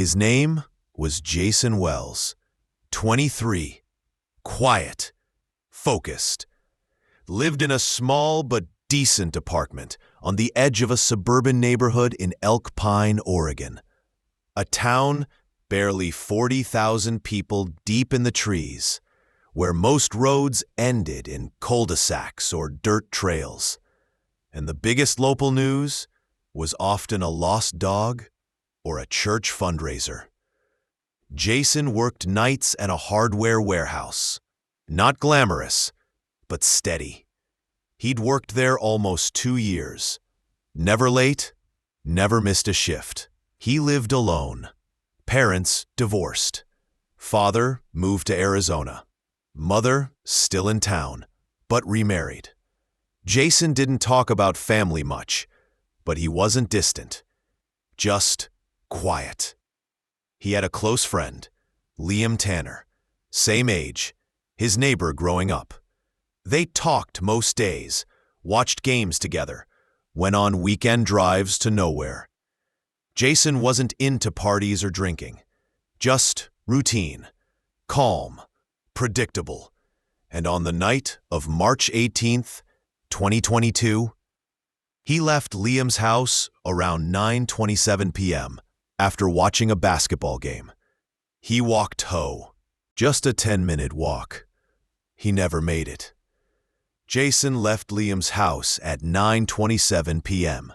His name was Jason Wells, 23, quiet, focused, lived in a small but decent apartment on the edge of a suburban neighborhood in Elk Pine, Oregon, a town barely 40,000 people deep in the trees, where most roads ended in cul-de-sacs or dirt trails, and the biggest local news was often a lost dog or a church fundraiser. Jason worked nights at a hardware warehouse. Not glamorous, but steady. He'd worked there almost 2 years. Never late, never missed a shift. He lived alone. Parents divorced. Father moved to Arizona. Mother still in town, but remarried. Jason didn't talk about family much, but he wasn't distant. Just quiet. He had a close friend, Liam Tanner, same age, his neighbor growing up. They talked most days, watched games together, went on weekend drives to nowhere. Jason wasn't into parties or drinking, just routine, calm, predictable. And on the night of March 18th, 2022, he left Liam's house around 9:27 p.m. after watching a basketball game. He walked home, just a 10-minute walk. He never made it. Jason left Liam's house at 9:27 p.m.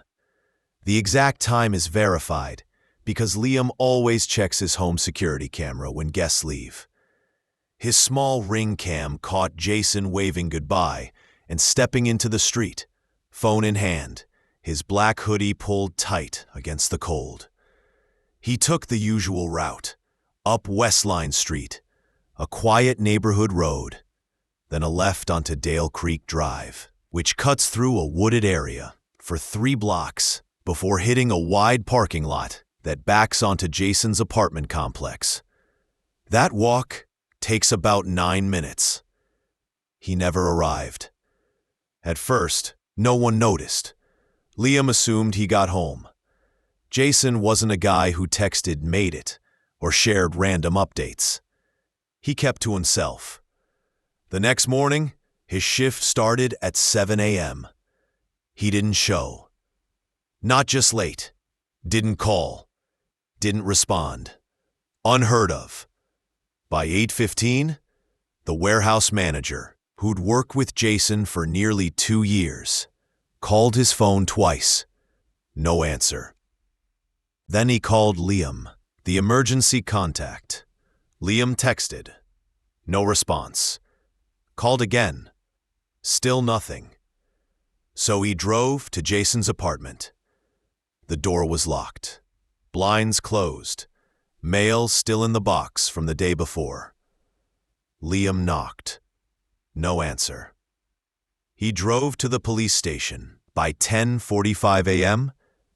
The exact time is verified because Liam always checks his home security camera when guests leave. His small ring cam caught Jason waving goodbye and stepping into the street, phone in hand, his black hoodie pulled tight against the cold. He took the usual route, up Westline Street, a quiet neighborhood road, then a left onto Dale Creek Drive, which cuts through a wooded area for 3 blocks before hitting a wide parking lot that backs onto Jason's apartment complex. That walk takes about 9 minutes. He never arrived. At first, no one noticed. Liam assumed he got home. Jason wasn't a guy who texted "made it" or shared random updates. He kept to himself. The next morning, his shift started at 7 a.m. He didn't show. Not just late. Didn't call. Didn't respond. Unheard of. By 8:15, the warehouse manager, who'd worked with Jason for nearly 2 years, called his phone twice. No answer. Then he called Liam, the emergency contact. Liam texted. No response. Called again. Still nothing. So he drove to Jason's apartment. The door was locked. Blinds closed. Mail still in the box from the day before. Liam knocked. No answer. He drove to the police station by 10:45 a.m.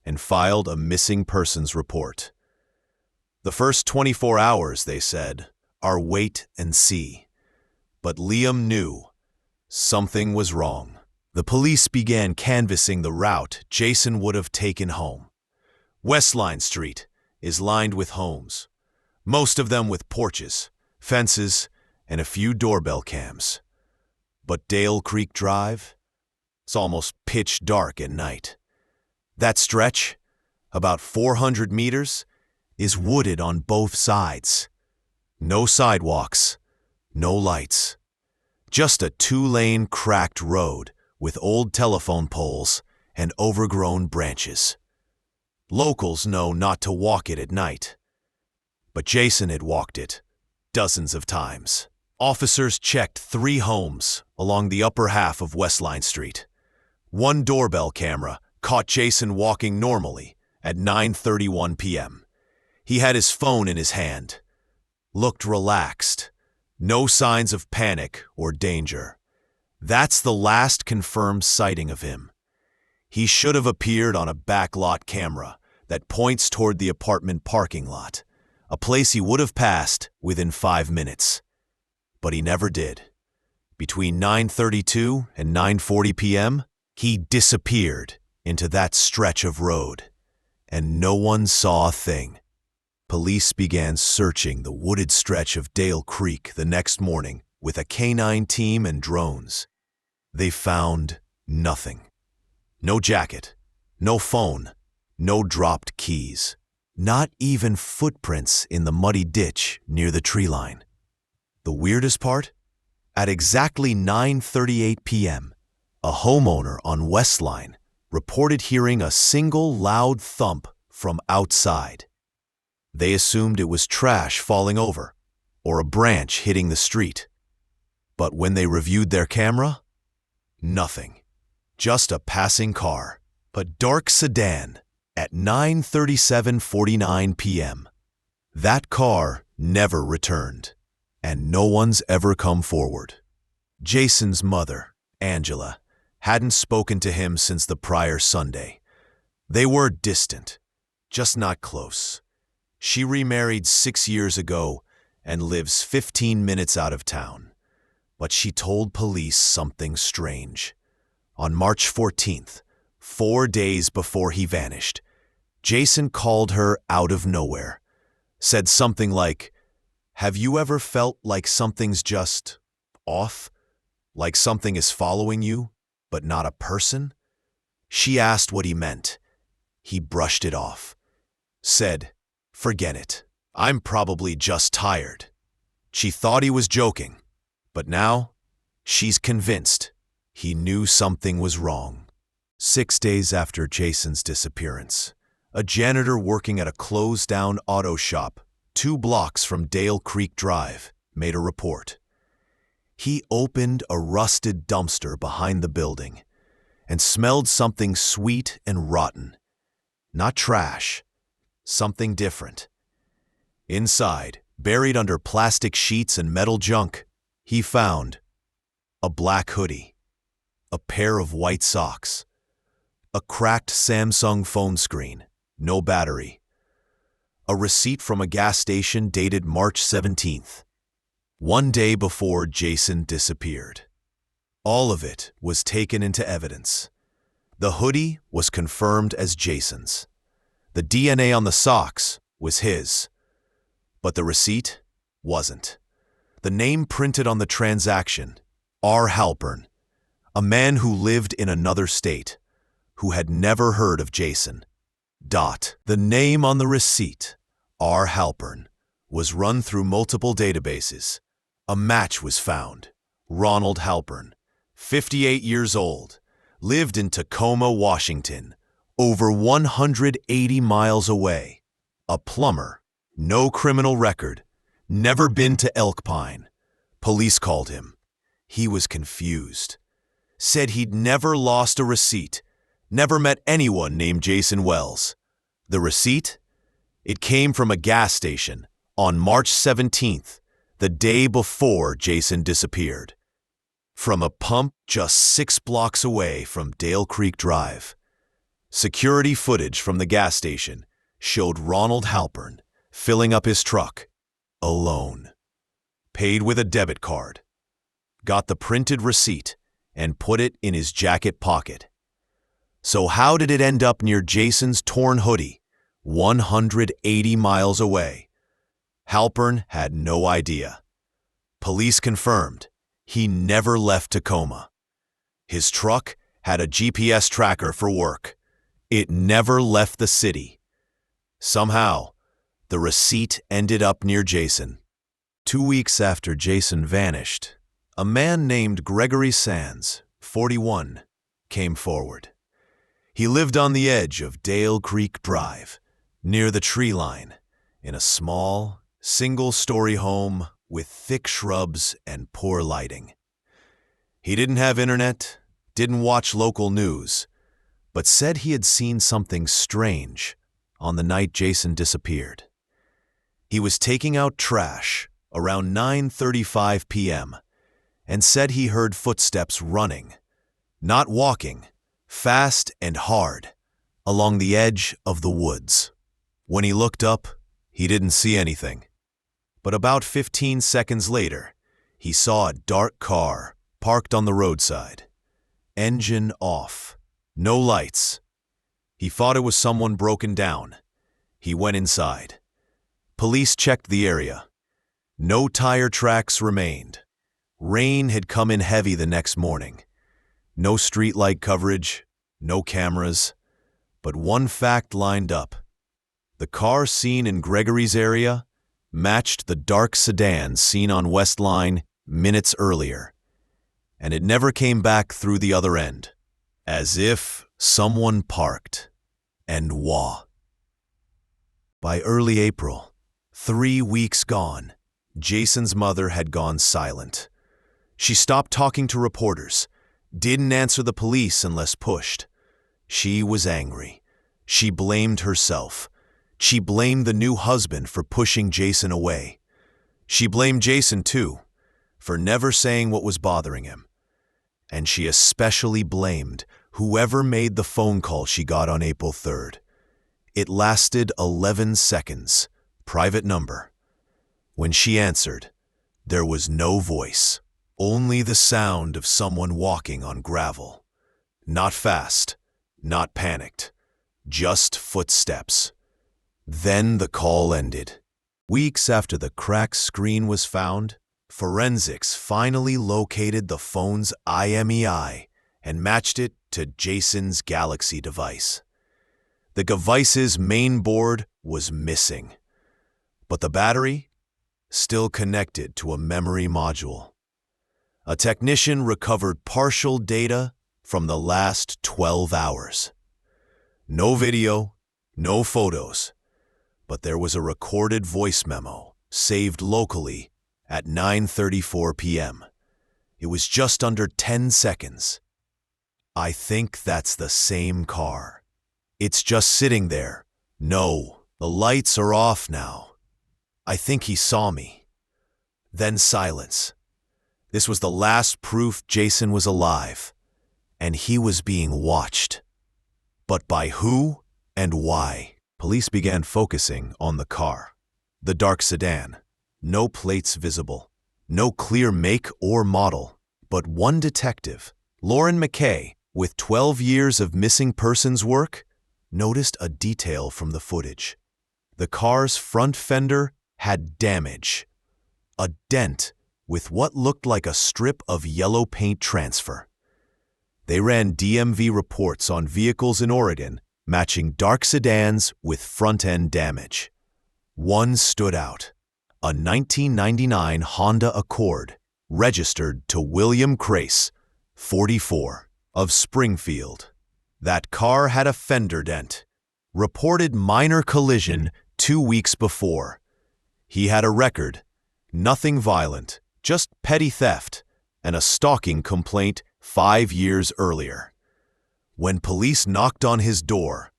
and filed a missing persons report. The first 24 hours, they said, are wait and see. But Liam knew something was wrong. The police began canvassing the route Jason would have taken home. Westline Street is lined with homes, most of them with porches, fences, and a few doorbell cams. But Dale Creek Drive? It's almost pitch dark at night. That stretch, about 400 meters, is wooded on both sides. No sidewalks, no lights. Just a 2-lane cracked road with old telephone poles and overgrown branches. Locals know not to walk it at night. But Jason had walked it dozens of times. Officers checked 3 homes along the upper half of Westline Street. One doorbell camera caught Jason walking normally at 9:31 p.m. He had his phone in his hand, looked relaxed, no signs of panic or danger. That's the last confirmed sighting of him. He should have appeared on a backlot camera that points toward the apartment parking lot, a place he would have passed within 5 minutes. But he never did. Between 9:32 and 9:40 p.m., he disappeared into that stretch of road, and no one saw a thing. Police began searching the wooded stretch of Dale Creek the next morning with a canine team and drones. They found nothing. No jacket, no phone, no dropped keys, not even footprints in the muddy ditch near the tree line. The weirdest part? At exactly 9:38 p.m., a homeowner on Westline reported hearing a single loud thump from outside. They assumed it was trash falling over or a branch hitting the street. But when they reviewed their camera, nothing. Just a passing car, a dark sedan, at 9:37:49 p.m. That car never returned, and no one's ever come forward. Jason's mother, Angela, hadn't spoken to him since the prior Sunday. They were distant, just not close. She remarried 6 years ago and lives 15 minutes out of town. But she told police something strange. On March 14th, 4 days before he vanished, Jason called her out of nowhere, said something like, "Have you ever felt like something's just off? Like something is following you, but not a person?" She asked what he meant. He brushed it off, said, "Forget it. I'm probably just tired." She thought he was joking, but now she's convinced he knew something was wrong. 6 days after Jason's disappearance, a janitor working at a closed-down auto shop 2 blocks from Dale Creek Drive made a report. He opened a rusted dumpster behind the building and smelled something sweet and rotten. Not trash, something different. Inside, buried under plastic sheets and metal junk, he found a black hoodie, a pair of white socks, a cracked Samsung phone screen, no battery, a receipt from a gas station dated March 17th, 1 day before Jason disappeared. All of it was taken into evidence. The hoodie was confirmed as Jason's. The DNA on the socks was his, but the receipt wasn't. The name printed on the transaction, R. Halpern, a man who lived in another state, who had never heard of Jason. The name on the receipt, R. Halpern, was run through multiple databases. A match was found. Ronald Halpern, 58 years old, lived in Tacoma, Washington, over 180 miles away. A plumber, no criminal record, never been to Elk Pine. Police called him. He was confused. Said he'd never lost a receipt, never met anyone named Jason Wells. The receipt? It came from a gas station on March 17th, the day before Jason disappeared. From a pump just 6 blocks away from Dale Creek Drive. Security footage from the gas station showed Ronald Halpern filling up his truck, alone. Paid with a debit card. Got the printed receipt and put it in his jacket pocket. So how did it end up near Jason's torn hoodie, 180 miles away? Halpern had no idea. Police confirmed he never left Tacoma. His truck had a GPS tracker for work. It never left the city. Somehow, the receipt ended up near Jason. 2 weeks after Jason vanished, a man named Gregory Sands, 41, came forward. He lived on the edge of Dale Creek Drive, near the tree line, in a small, single-story home with thick shrubs and poor lighting. He didn't have internet, didn't watch local news, but said he had seen something strange on the night Jason disappeared. He was taking out trash around 9:35 p.m. and said he heard footsteps running, not walking, fast and hard, along the edge of the woods. When he looked up, he didn't see anything. But about 15 seconds later, he saw a dark car parked on the roadside. Engine off. No lights. He thought it was someone broken down. He went inside. Police checked the area. No tire tracks remained. Rain had come in heavy the next morning. No streetlight coverage, no cameras. But one fact lined up. The car seen in Gregory's area matched the dark sedan seen on West Line minutes earlier. And it never came back through the other end. As if someone parked. And wah. By early April, 3 weeks gone, Jason's mother had gone silent. She stopped talking to reporters, didn't answer the police unless pushed. She was angry. She blamed herself. She blamed the new husband for pushing Jason away. She blamed Jason, too, for never saying what was bothering him. And she especially blamed whoever made the phone call she got on April 3rd. It lasted 11 seconds, private number. When she answered, there was no voice, only the sound of someone walking on gravel. Not fast, not panicked, just footsteps. Then the call ended. Weeks after the cracked screen was found, forensics finally located the phone's IMEI and matched it to Jason's Galaxy device. The device's main board was missing, but the battery still connected to a memory module. A technician recovered partial data from the last 12 hours. No video, no photos, but there was a recorded voice memo saved locally at 9:34 p.m. It was just under 10 seconds. I think that's the same car. It's just sitting there. No, the lights are off now. I think he saw me. Then silence. This was the last proof Jason was alive, and he was being watched. But by who and why? Police began focusing on the car. The dark sedan. No plates visible. No clear make or model. But one detective, Lauren McKay, with 12 years of missing persons work, noticed a detail from the footage. The car's front fender had damage. A dent with what looked like a strip of yellow paint transfer. They ran DMV reports on vehicles in Oregon matching dark sedans with front-end damage. One stood out. A 1999 Honda Accord, registered to William Crace, 44, of Springfield. That car had a fender dent. Reported minor collision 2 weeks before. He had a record. Nothing violent, just petty theft, and a stalking complaint 5 years earlier. When police knocked on his door,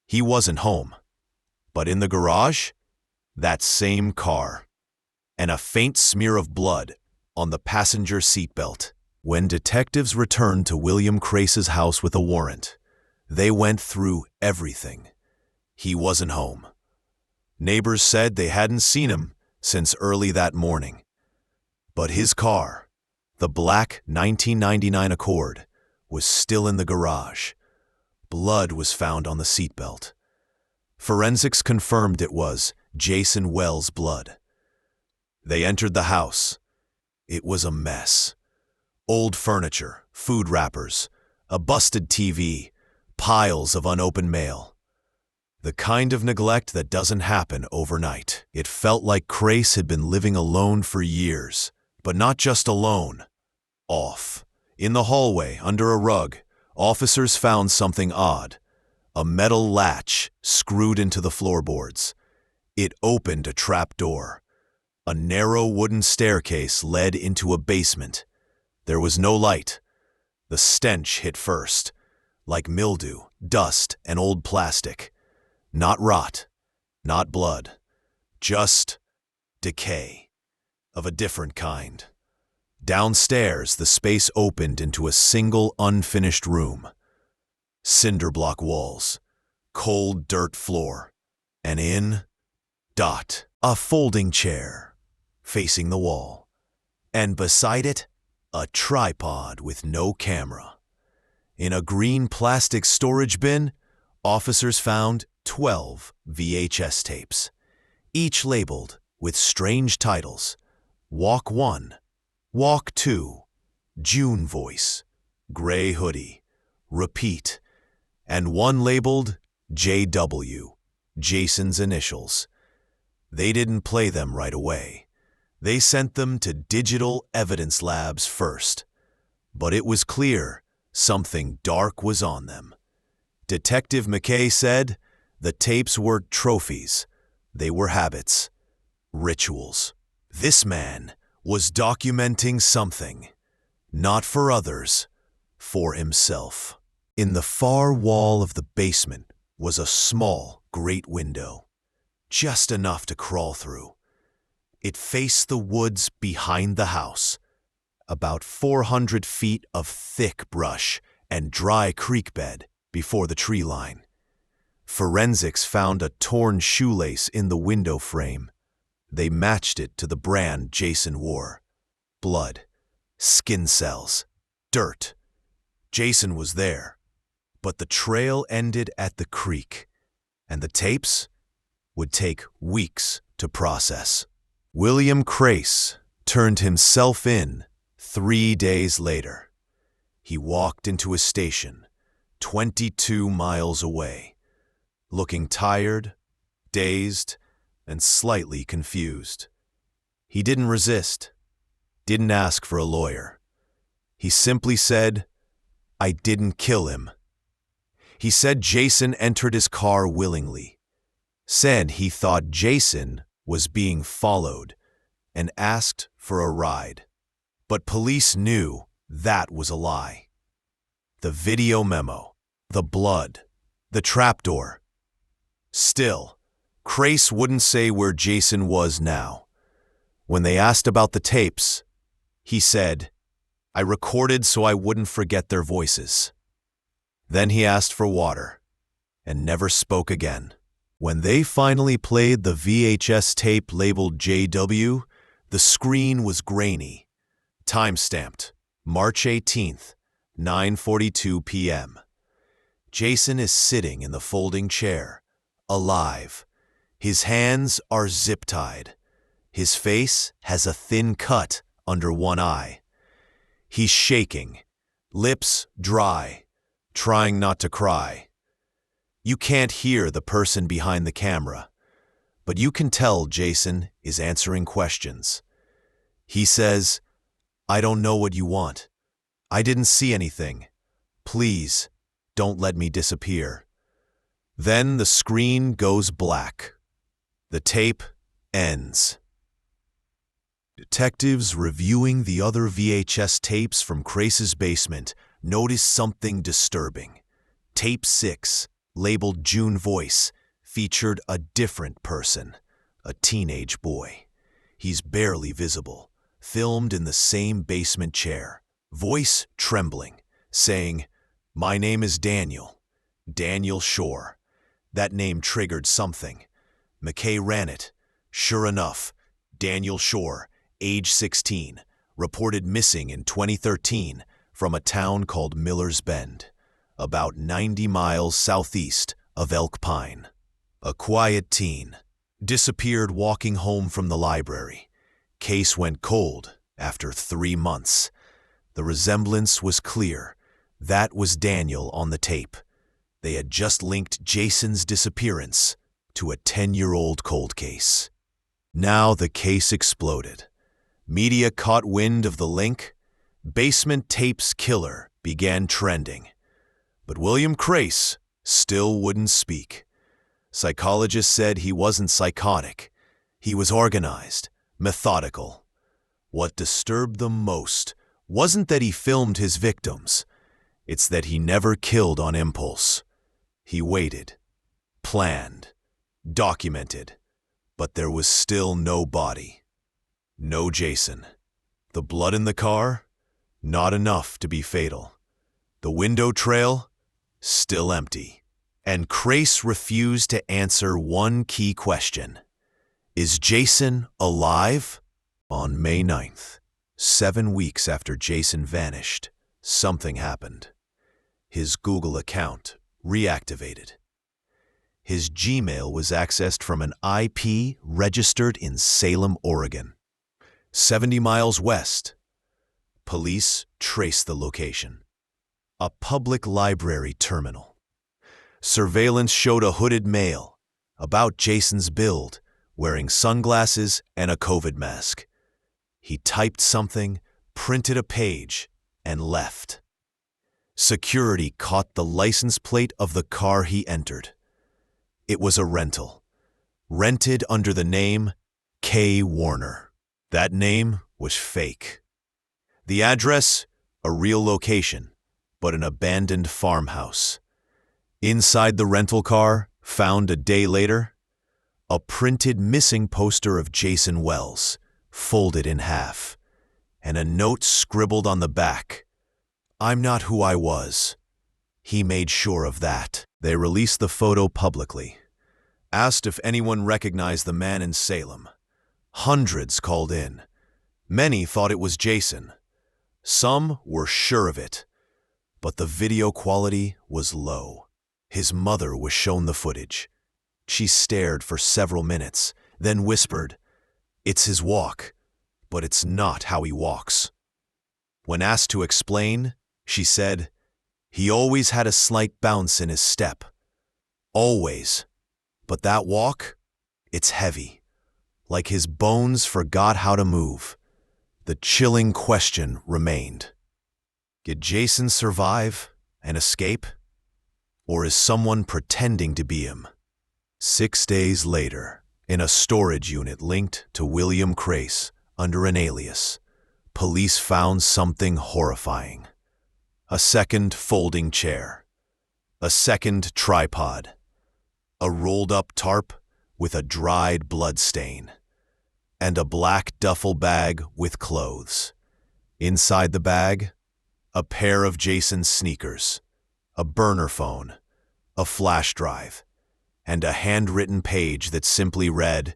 he wasn't home. But in the garage, that same car, and a faint smear of blood on the passenger seatbelt. When detectives returned to William Crace's house with a warrant, they went through everything. He wasn't home. Neighbors said they hadn't seen him since early that morning. But his car, the black 1999 Accord, was still in the garage. Blood was found on the seatbelt. Forensics confirmed it was Jason Wells' blood. They entered the house. It was a mess. Old furniture, food wrappers, a busted TV, piles of unopened mail. The kind of neglect that doesn't happen overnight. It felt like Crace had been living alone for years, but not just alone. Off. In the hallway, under a rug, officers found something odd. A metal latch screwed into the floorboards. It opened a trap door. A narrow wooden staircase led into a basement. There was no light. The stench hit first, like mildew, dust, and old plastic. Not rot, not blood, just decay of a different kind. Downstairs, the space opened into a single unfinished room. Cinder block walls, cold dirt floor, and a folding chair facing the wall, and beside it, a tripod with no camera. In a green plastic storage bin, officers found 12 VHS tapes. each labeled with strange titles: Walk 1, Walk 2, June Voice, Gray Hoodie, Repeat, and one labeled JW, Jason's initials. They didn't play them right away. They sent them to digital evidence labs first. But it was clear something dark was on them. Detective McKay said the tapes were trophies. They were habits, rituals. This man was documenting something, not for others, for himself. In the far wall of the basement was a small, great window, just enough to crawl through. It faced the woods behind the house, about 400 feet of thick brush and dry creek bed before the tree line. Forensics found a torn shoelace in the window frame. They matched it to the brand Jason wore. Blood, skin cells, dirt. Jason was there, but the trail ended at the creek, and the tapes would take weeks to process. William Crace turned himself in 3 days later. He walked into a station 22 miles away, looking tired, dazed, and slightly confused. He didn't resist, didn't ask for a lawyer. He simply said, "I didn't kill him." He said Jason entered his car willingly, said he thought Jason was being followed, and asked for a ride. But police knew that was a lie. The video memo, the blood, the trapdoor. Still, Crace wouldn't say where Jason was now. When they asked about the tapes, he said, "I recorded so I wouldn't forget their voices." Then he asked for water and never spoke again. When they finally played the VHS tape labeled JW, the screen was grainy. Time-stamped, March 18th, 9:42 p.m. Jason is sitting in the folding chair, alive. His hands are zip-tied. His face has a thin cut under one eye. He's shaking, lips dry, trying not to cry. You can't hear the person behind the camera, but you can tell Jason is answering questions. He says, "I don't know what you want. I didn't see anything. Please, don't let me disappear." Then the screen goes black. The tape ends. Detectives reviewing the other VHS tapes from Crace's basement noticed something disturbing. Tape 6, labeled June Voice, featured a different person, a teenage boy. He's barely visible, filmed in the same basement chair, voice trembling, saying, "My name is Daniel, Daniel Shore." That name triggered something. McKay ran it. Sure enough, Daniel Shore, age 16, reported missing in 2013 from a town called Miller's Bend, about 90 miles southeast of Elk Pine. A quiet teen, disappeared walking home from the library. Case went cold after 3 months. The resemblance was clear. That was Daniel on the tape. They had just linked Jason's disappearance to a 10-year-old cold case. Now the case exploded. Media caught wind of the link. Basement Tapes Killer began trending. But William Crace still wouldn't speak. Psychologists said he wasn't psychotic. He was organized, methodical. What disturbed them most wasn't that he filmed his victims. It's that he never killed on impulse. He waited, planned, documented, but there was still no body. No Jason. The blood in the car? Not enough to be fatal. The window trail? Still empty. And Crace refused to answer one key question. Is Jason alive? On May 9th, 7 weeks after Jason vanished, something happened. His Google account reactivated. His Gmail was accessed from an IP registered in Salem, Oregon. 70 miles west. Police traced the location. A public library terminal. Surveillance showed a hooded male, about Jason's build, wearing sunglasses and a COVID mask. He typed something, printed a page, and left. Security caught the license plate of the car he entered. It was a rental, rented under the name K. Warner. That name was fake. The address, a real location, but an abandoned farmhouse. Inside the rental car, found a day later, a printed missing poster of Jason Wells, folded in half, and a note scribbled on the back. "I'm not who I was." He made sure of that. They released the photo publicly. Asked if anyone recognized the man in Salem. Hundreds called in. Many thought it was Jason. Some were sure of it. But the video quality was low. His mother was shown the footage. She stared for several minutes, then whispered, "It's his walk, but it's not how he walks." When asked to explain, she said, "He always had a slight bounce in his step. Always. But that walk, it's heavy. Like his bones forgot how to move." The chilling question remained. Did Jason survive and escape? Or is someone pretending to be him? 6 days later, in a storage unit linked to William Crace under an alias, police found something horrifying. A second folding chair. A second tripod. A rolled-up tarp with a dried blood stain. And a black duffel bag with clothes. Inside the bag, a pair of Jason's sneakers, a burner phone, a flash drive, and a handwritten page that simply read,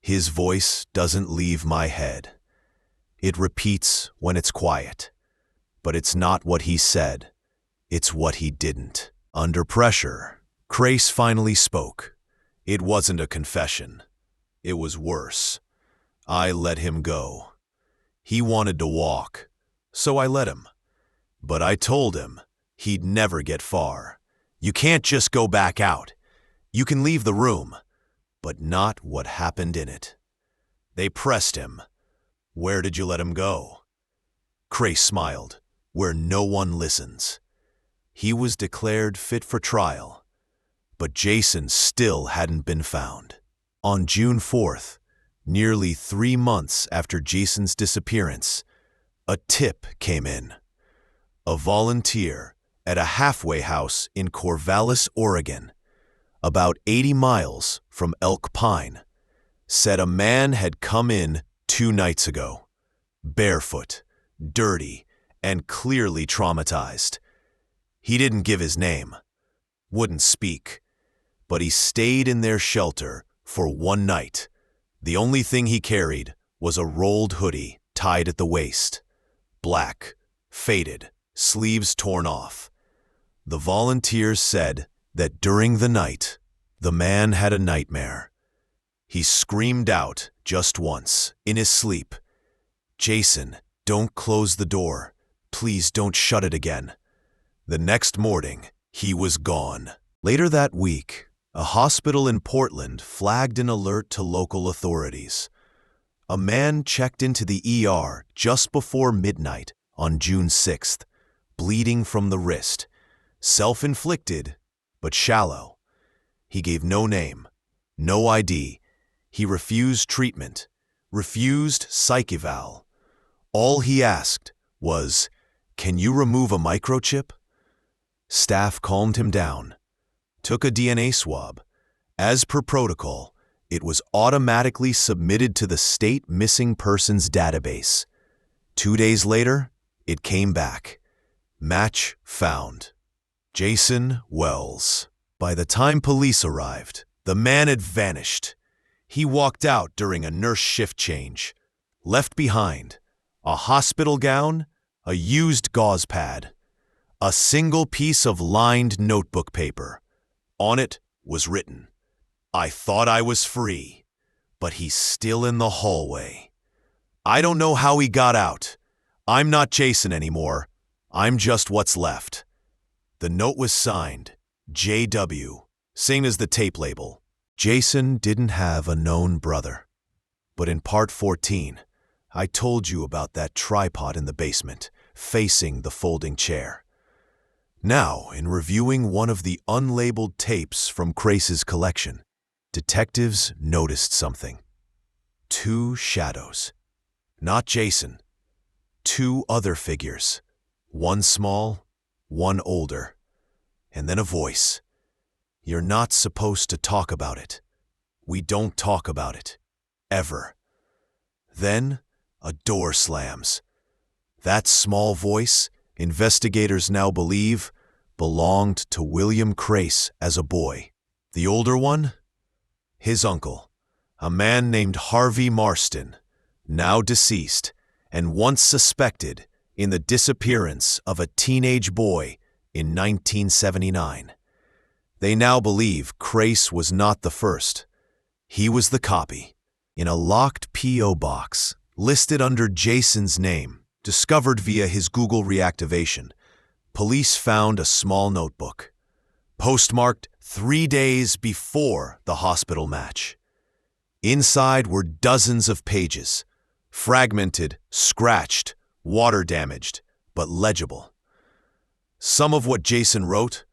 "His voice doesn't leave my head. It repeats when it's quiet. But it's not what he said, it's what he didn't." Under pressure, Crace finally spoke. It wasn't a confession. It was worse. "I let him go. He wanted to walk, so I let him. But I told him he'd never get far. You can't just go back out. You can leave the room, but not what happened in it." They pressed him. "Where did you let him go?" Crace smiled. "Where no one listens." He was declared fit for trial. But Jason still hadn't been found. On June 4th, nearly 3 months after Jason's disappearance, a tip came in. A volunteer at a halfway house in Corvallis, Oregon, about 80 miles from Elk Pine, said a man had come in 2 nights ago, barefoot, dirty, and clearly traumatized. He didn't give his name, wouldn't speak, but he stayed in their shelter for 1 night. The only thing he carried was a rolled hoodie tied at the waist, black, faded, sleeves torn off. The volunteers said that during the night, the man had a nightmare. He screamed out just once, in his sleep, "Jason, don't close the door. Please don't shut it again." The next morning, he was gone. Later that week, a hospital in Portland flagged an alert to local authorities. A man checked into the ER just before midnight on June 6th, bleeding from the wrist, self-inflicted, but shallow. He gave no name, no ID. He refused treatment, refused psych eval. All he asked was, "Can you remove a microchip?" Staff calmed him down, took a DNA swab. As per protocol, it was automatically submitted to the state missing persons database. 2 days later, it came back. Match found. Jason Wells. By the time police arrived, the man had vanished. He walked out during a nurse shift change, left behind a hospital gown, a used gauze pad, a single piece of lined notebook paper. On it was written. I thought I was free, but he's still in the hallway. I don't know how he got out. I'm not Jason anymore. I'm just what's left. The note was signed, J.W., same as the tape label. Jason didn't have a known brother. But in part 14, I told you about that tripod in the basement, facing the folding chair. Now, in reviewing one of the unlabeled tapes from Crace's collection, detectives noticed something. 2 shadows. Not Jason. 2 other figures. One small, one older. And then a voice. You're not supposed to talk about it. We don't talk about it. Ever. Then, a door slams. That small voice, investigators now believe, belonged to William Crace as a boy. The older one? His uncle, a man named Harvey Marston, now deceased and once suspected in the disappearance of a teenage boy in 1979. They now believe Crace was not the first. He was the copy. In a locked P.O. box, listed under Jason's name, discovered via his Google reactivation, police found a small notebook, postmarked 3 days before the hospital match. Inside were dozens of pages, fragmented, scratched, water-damaged, but legible. Some of what Jason wrote: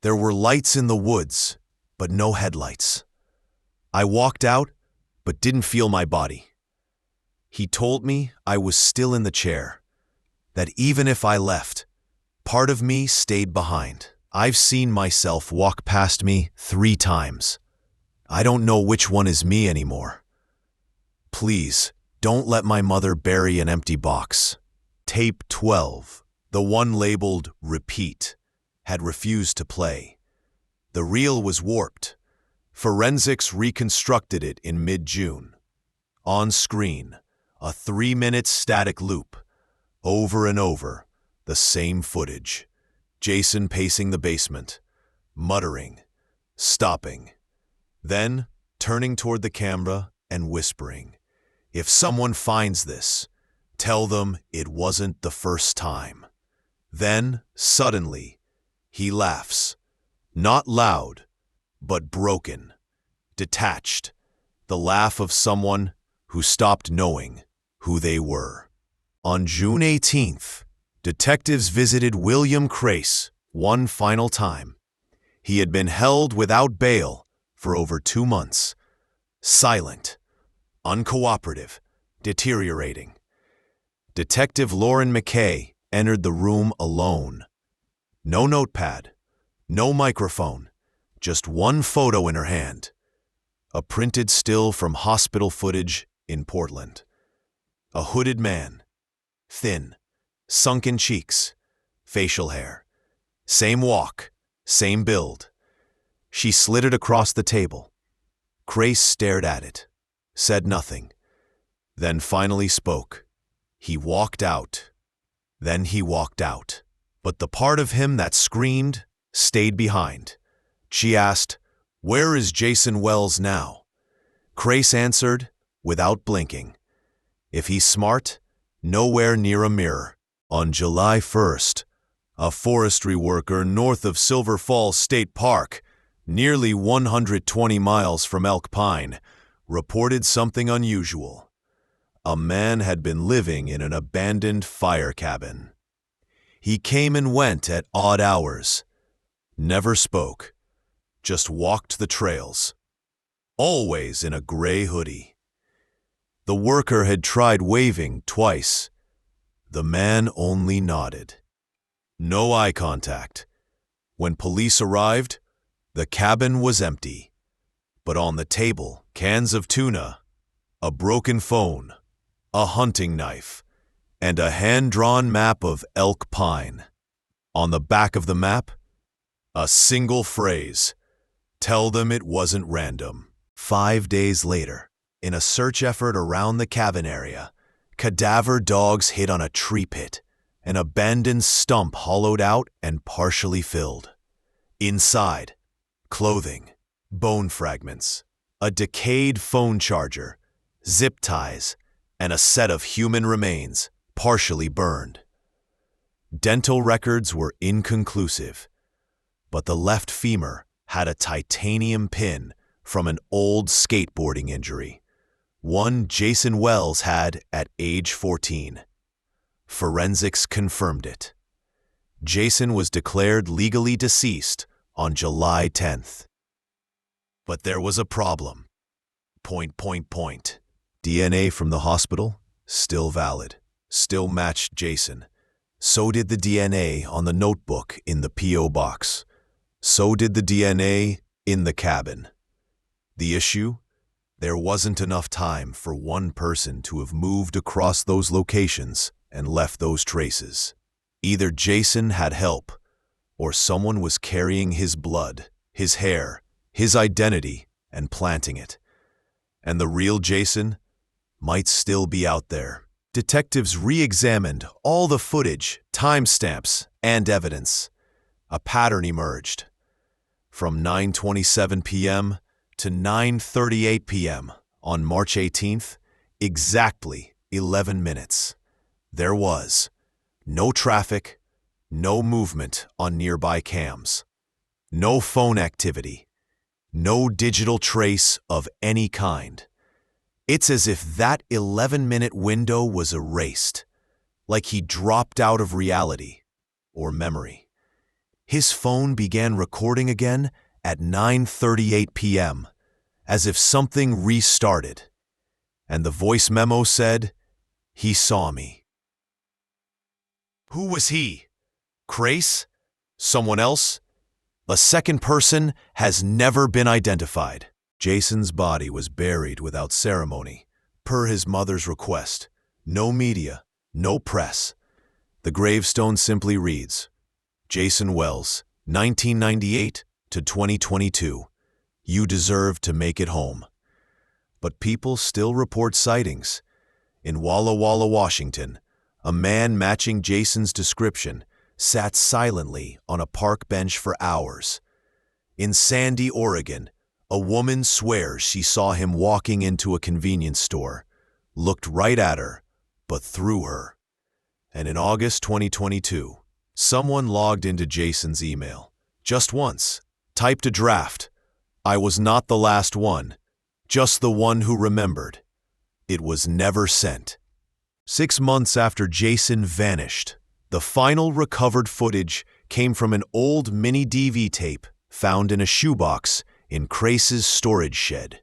there were lights in the woods, but no headlights. I walked out, but didn't feel my body. He told me I was still in the chair, that even if I left, part of me stayed behind. I've seen myself walk past me 3 times. I don't know which one is me anymore. Please, don't let my mother bury an empty box. Tape 12, the one labeled Repeat, had refused to play. The reel was warped. Forensics reconstructed it in mid-June. On screen, a 3-minute static loop. Over and over, the same footage. Jason pacing the basement, muttering, stopping, then turning toward the camera and whispering, "If someone finds this, tell them it wasn't the first time." Then, suddenly, he laughs. Not loud, but broken, detached, the laugh of someone who stopped knowing who they were. On June 18th, detectives visited William Crace one final time. He had been held without bail for over 2 months. Silent, uncooperative, deteriorating. Detective Lauren McKay entered the room alone. No notepad, no microphone, just one photo in her hand. A printed still from hospital footage in Portland. A hooded man, thin, sunken cheeks, facial hair. Same walk, same build. She slid it across the table. Crace stared at it, said nothing, then finally spoke. He walked out. Then he walked out. But the part of him that screamed stayed behind. She asked, "Where is Jason Wells now?" Crace answered, without blinking, "If he's smart, nowhere near a mirror." On July 1st, a forestry worker north of Silver Falls State Park, nearly 120 miles from Elk Pine, reported something unusual. A man had been living in an abandoned fire cabin. He came and went at odd hours, never spoke, just walked the trails, always in a gray hoodie. The worker had tried waving twice. The man only nodded. No eye contact. When police arrived, the cabin was empty. But on the table, cans of tuna, a broken phone, a hunting knife, and a hand-drawn map of Elk Pine. On the back of the map, a single phrase, "Tell them it wasn't random." 5 days later, in a search effort around the cabin area, cadaver dogs hit on a tree pit, an abandoned stump hollowed out and partially filled. Inside, clothing, bone fragments, a decayed phone charger, zip ties, and a set of human remains, partially burned. Dental records were inconclusive, but the left femur had a titanium pin from an old skateboarding injury, one Jason Wells had at age 14. Forensics confirmed it. Jason was declared legally deceased on July 10th. But there was a problem. DNA from the hospital, still valid, still matched Jason. So did the DNA on the notebook in the P.O. box. So did the DNA in the cabin. The issue? There wasn't enough time for one person to have moved across those locations and left those traces. Either Jason had help, or someone was carrying his blood, his hair, his identity, and planting it. And the real Jason might still be out there. Detectives re-examined all the footage, timestamps, and evidence. A pattern emerged. From 9:27 p.m. to 9:38 p.m. on March 18th, exactly 11 minutes. There was no traffic, no movement on nearby cams, no phone activity, no digital trace of any kind. It's as if that 11-minute window was erased, like he dropped out of reality or memory. His phone began recording again at 9:38 p.m., as if something restarted, and the voice memo said, "He saw me." Who was he? Crace? Someone else? A second person has never been identified. Jason's body was buried without ceremony, per his mother's request. No media, no press. The gravestone simply reads, Jason Wells, 1998 to 2022. You deserve to make it home. But people still report sightings. In Walla Walla, Washington, a man matching Jason's description sat silently on a park bench for hours. In Sandy, Oregon, a woman swears she saw him walking into a convenience store, looked right at her, but through her. And in August 2022, someone logged into Jason's email, just once, typed a draft. I was not the last one, just the one who remembered. It was never sent. 6 months after Jason vanished, the final recovered footage came from an old mini DV tape found in a shoebox in Crace's storage shed.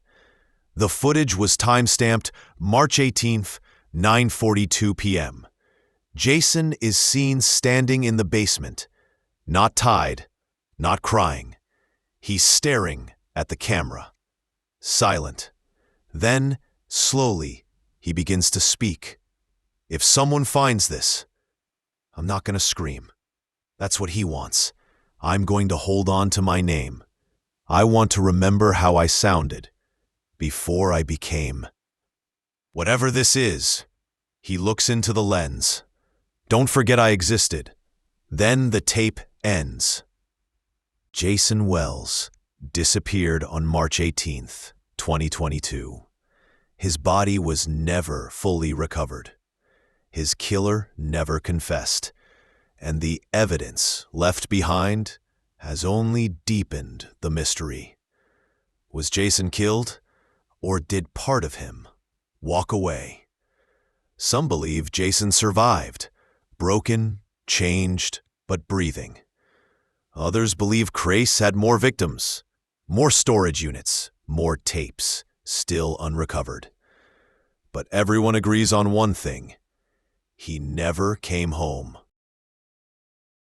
The footage was timestamped March 18th, 9:42 p.m. Jason is seen standing in the basement, not tied, not crying. He's staring at the camera, silent. Then, slowly, he begins to speak. If someone finds this, I'm not going to scream. That's what he wants. I'm going to hold on to my name. I want to remember how I sounded before I became. Whatever this is, he looks into the lens. Don't forget I existed. Then the tape ends. Jason Wells disappeared on March 18th, 2022. His body was never fully recovered. His killer never confessed, and the evidence left behind has only deepened the mystery. Was Jason killed, or did part of him walk away? Some believe Jason survived, broken, changed, but breathing. Others believe Crace had more victims, more storage units, more tapes, still unrecovered. But everyone agrees on one thing. He never came home.